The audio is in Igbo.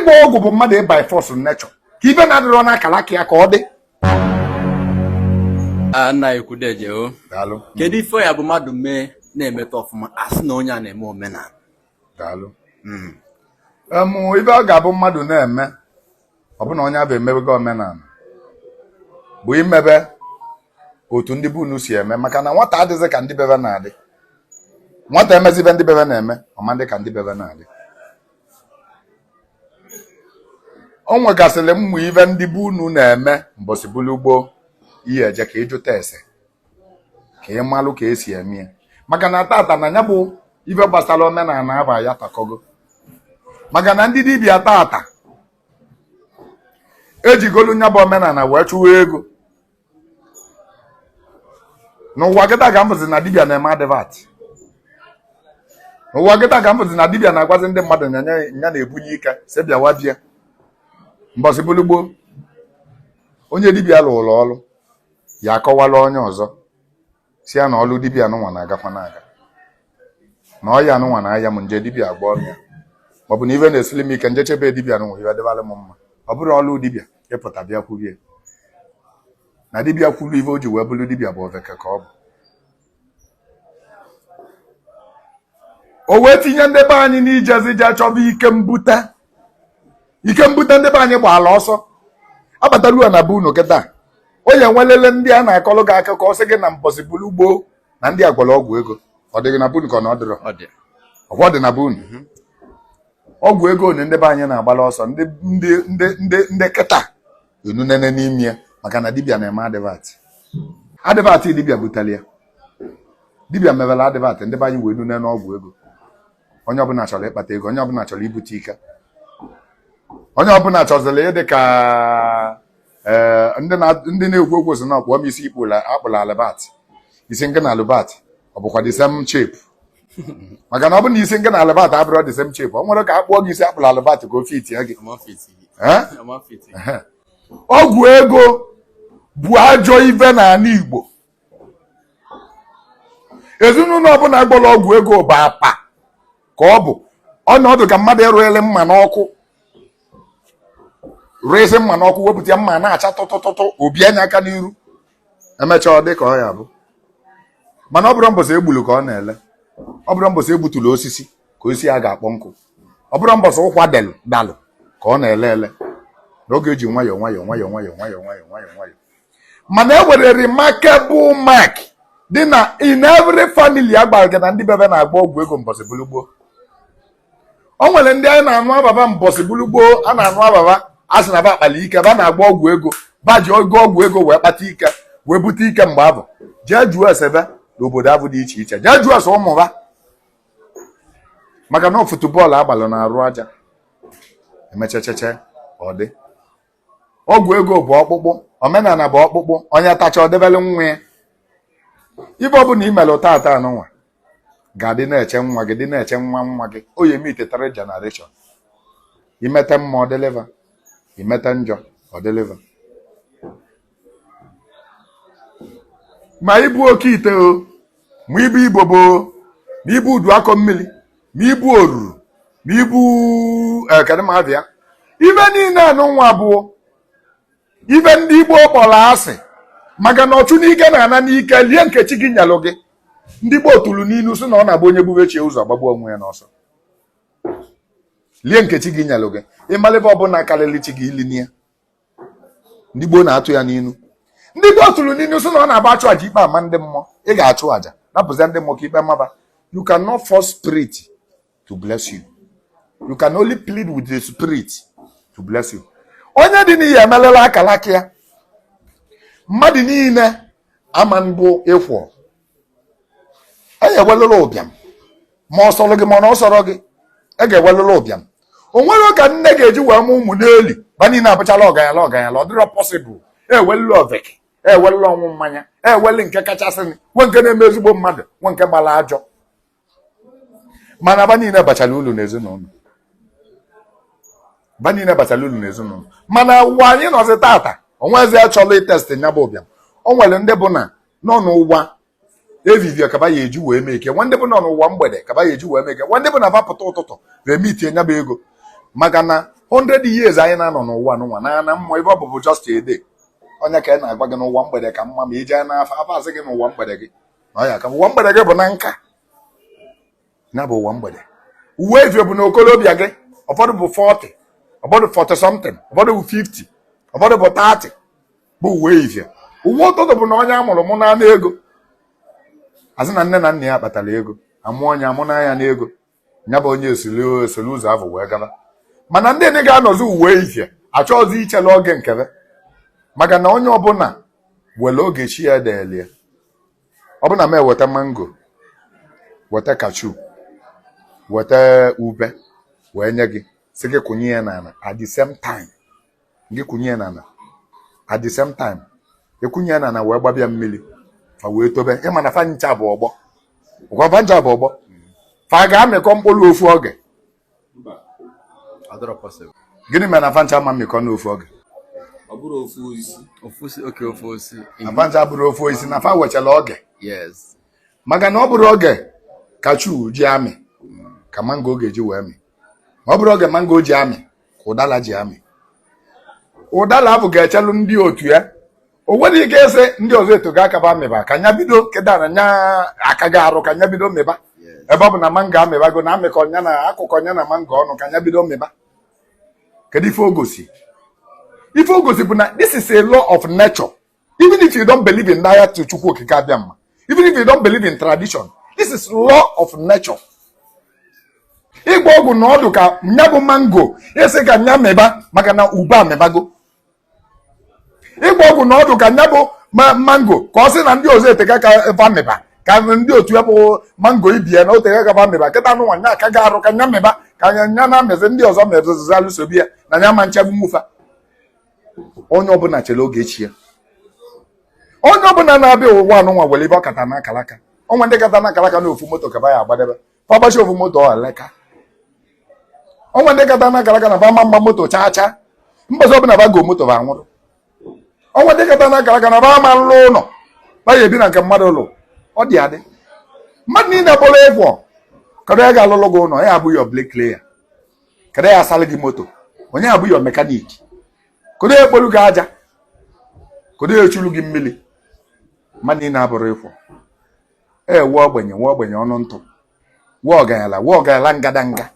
ịgba ọgwụ bụ mmadụ by force nature ka ibe na-adịrọ n'akara aka ya ka ọ dị. Nna Ekwudeje o. Daalụ. Kedu ife ya bụ mmadụ mee na-emeta ọfụma asị na onye a na-eme omenala? Daalụ. Ibe ọ ga-abụ mmadụ na-eme ọ bụ na onye abụ emebego omenala bụ imebe otu ndị bunu si eme, maka na nwata adịghị ka ndị bebe na-adị. Nwata emezibe ndị bebe na-eme ọma dị ka ndị bebe na-adị. O nwegasịrị mmụ ibe ndị bunu na-eme mbọsị bulu gboo ihe eje ka ịjụta ese ka ị malụ ka esi eme ya, maka na tata na ya bụ ibe gbasara omenala aba ya takogo, maka na ndị dibịa tata ejigolu nya bụ omenala wee chụwa ego. N'ụwa kịta ka mbụzi na dibịa na-eme advat. N'ụwa kịta ka mbụzi na dibịa na-agwazi ndị mmadụ nya na-ebunye ike si bịawa bịa. Mbọsị bulu gboo onye dibịa lụrụ ọrụ ya akọwala onye ọzọ si ya na ọlụ dibịa nụnwa na-agakwa na-aga, na ọya nụnwa na-aya m nje dibịa agba ọrịa, maọbụ na ife na-esili m ike nje chebe dibịa nụnwa iwe dịbalị m mma. Ọ bụrụ ọlụ dibịa ịpụta bịa kwurie na dibịa kwuru ife o ji wee bụrụ dibịa bụ oveke ka ọ bụ. O wee tinye ndị be anyị n'ijezi je chọba ike mbute ndị be anyị gbaala ọsọ abataruo na be unu kịta onye nwelele ndị a na-akọlụ gị aka ka ọ sị gị na mbọsị bulu gboo na ndị agwara ọgwụ ego. Ọ dịghị na bunu ka ọ na ọ dịrọ ọ dị na bunu. Ọgwụ ego one ndị be anyị na-agbala ọsọ ndị kịta enunene n'ime ya, maka na dibịa na-eme adịvat dibịa butere ya. Dibịa mebela adịvat ndị be anyị wee nune n'ọgwụ ego. Onye ọbụla chọrọ ịkpata ego, onye ọbụla chọrọ ibute ike, onye ọbụla chọzịrị ịdị ka ndị na-ekwu okwu so na ọkpụọ m isi akpụla albat isi nke na albat ọ bụkwa the same shape. Maka na ọ bụ na isi nke na albat abụrụ the same shape, ọ nwere ka akpụọ gị isi akpụla albat ka o fit ya gị. Ọgwụ ego bụ ajọ ibe n'ala Igbo. Ezinụlọ ọbụla gbọrọ ọgwụ ego bụ apa ka ọ bụ ọnọdụ ka mmadụ erụghịrị mma n'ọkụ resi mma n'ọkụ wepụta mma na-acha tụtụtụtụ obi anya aka n'iru emechaa ọ dị ka ọ ya bụ. Mana ọ bụrụ mbọsị egbulu ka ọ na-ele, ọ bụrụ mbọsị egbutulu osisi ka osisi a ga-akpọ nkụ, ọ bụrụ mbọsị ụkwa dalụ ka ọ na-ele n'oge eji nwayọọ. Mana e nwere remarkable mark dị na in every family agbara gị na ndị bebe na-agba ọgwụ ego mbọsị bulu gboo. O nwere ndị anyị na-anụ ababa mbọsị bulu gboo a na-anụ ababa a sị na ba akpali ike ba na-agba ọgwụ ego ba ji ọgwụ ego wee kpata ike wee bute ike mgbe abụ jee jụọ esebe n'obodo abụ dị iche iche, jee jụọ ese ụmụ ha, maka na futubọọlụ agbalụ na-arụ aja emechecheche ọ dị. Ọgwụ ego bụ ọkpụkpụ, omenala bụ ọkpụkpụ, onye tacha ọdebele nwa ya. Ibe ọ bụ na imelụ tata anụnwa ga-adị na-eche nwa gị dị na-eche nwa gị oye metetara generation. Imete mma ọ deliver, imete njọ ọ deliver. Ma ibu oke ite o, ma ibu Igbo bo, ma ibu udu akọ mmiri, ma ibu oruru, ma ibu kedimavia, ibe niile anụnwa abụọ ibe ndị Igbo kpọrọ asị, maka na ọchụ n'ike na-ana n'ike lie nkechi gị nyalụ gị. Ndị Igbo tụrụ n'inu sị na ọ na-agba onye gbubechie ụzọ gbagbuo onwe ya n'ọsọ. Lie nkechi gị nyalụ gị ịmalebe ọbụla karịrị chi gị ili ya. Ndị Igbo na-atụ ya n'inu. Ndị Igbo tụrụ n'inu sị na ọ na-agba achụ aja ikpe ama ndị mmụọ. Ị ga-achụ aja napụzie ndị mmụọ ka ikpe maba. You cannot force spirit to bless you. You can only plead with the spirit to bless you. Onye dị n'ihe emelela akala aka ya. Mmadụ niile ama mbụ ịkwọ ewelụla ụbịam ma ọ sọrọ gị ma ọ sọrọ gị ga-ewelụla ụbịam. O nwere ka nne ga-eji wee mụ ụmụ n'eli ba niile abụchala ọganyala ọ dịrọ pọsịbụl. Ewelụla oveki, ewelụla ọnwụ mmanya, eweli nke kachasị nwe nke na-eme ezigbo mmadụ nwe nke gbara ajọ. Mana ba niile bachara ulu n'ezinụlọ, mana ụwa anyị nọzi tata onwezi achọla itesti nya bụ ụbịam. O nwere ndị bụ na nọ n'ụwa evivie kaba ya eji wee mee ike, nwa ndị bụ nọ n'ụwa mgbede kaba ya eji wee mee ike, nwa ndị bụ na bapụta ụtụtụ ga-eme itinye nya bụ ego, maka na 100 years anyị na-anọ n'ụwa n'ụwa na mmụọ ebe ọ bụ just a day. Onye ka ị na-agwa gị n'ụwa mgbede ka mma ma ije n'afọ afọ asị gị n'ụwa mgbede gị na ọya ka ụwa mgbede gị bụ na nka ya bụ ụwa mgbede. Uwe efie bụ na okolobịa gị ụfọdụ bụ 40 ụfọdụ 40 something ụfọdụ bụ 50 ụfọdụ bụ 30 bụ uwe efie. Uwe ụtụtụ bụ na onye amụrụ mụ na ego azị na nne na nna ya kpatara ego amụ onye amụ na ya n'ego ya bụ onye esoli ụzọ ahụ wee gaba. Mana ndị ndị ga-anọzi uwe efie achọghịzi ichela oge nkebe maka na onye ọbụla were oge chi ya deelie. Ọ bụ na m eweta mango weta kachu weta ube wee nye gị sị gị kụnye ya n'ala at the same time gị kụnye ya n'ala at the same time ekunye ya n'ala wee gbabịa mmiri fa wee tobe ịma na fa ncha bụ ọgbọ ụkwa ncha bụ ọgbọ fa ga-amịkọ mkpụrụ ofu oge. Gịnị mere na fa ncha ma mmịkọ n'ofu oge? Ọ bụrụ ofu isi. Afancha bụrụ ofu isi na fa wechala oge. Yes. Maka na ọ bụrụ oge kachu ji amị ka mango ga-eji wee mị. Ma ọ bụrụ oge mango ji amị ka ụdala ji amị. Ụdala bụ ga-echelụ ndị otu ya. O nwere ike ese ndị ọzọ eto ga akaba amịba ka nya bido kedana nya aka ga arụ ka nya bido mịba. Ebe ọ bụ na mango amịbago na amịkọ nya na akụkọ nya na mango ọnụ ka nya bido mịba. Kedu ife o gosi? Ife o gosi bụ na this is a law of nature. Even if you don't believe in that to Chukwu Okike Abịamma, even if you don't believe in tradition, this is law of nature. Ịgba ọgwụ na ọdụ ka nya bụ mango ese ka nya meba maka na ube amebago. Ịgba ọgwụ na ọdụ ka nya bụ mango ka ọ sị na ndị ọzọ eteka ka eva meba ka ndị otu ya bụ mango ibie na oteka ka va meba kịta nụ nwanya aka ga arụ ka nya meba ka nya na meze ndị ọzọ mebezaza alụsobi ya na nya ma nchegbu mmufa. Onye ọbụla chere oge echi ya. Onye ọbụla na-abịa ụwa anụnwa were ibe ọkata na akalaka. Onwe ndị kata na akalaka na ofu moto ka ba ya agbadebe pagbachi ofu moto ọ aleka. Onwe ndị kata na akalaka na ba mma moto chaa chaa mgbozi ọbụla ba go moto ba anwụrụ. Onwe ndị kata na akalaka na ba ma nlụ ụlọ ba ya ebi na nke mmadụ ụlọ. Ọ dị adị mmadụ niile kpọrọ ịkwọ kada ya ga-alụlụ gị ụlọ ya abụghị bricklayer kada ya asalị gị moto onye abụghị mekaniki kodo ya ekpolu gị aja kodo ya echulu gị mmiri mmadụ niile abụrụ ịkwọ. Nwe ogbenye ọnụ ntụ nwe ọgaranya ngadanga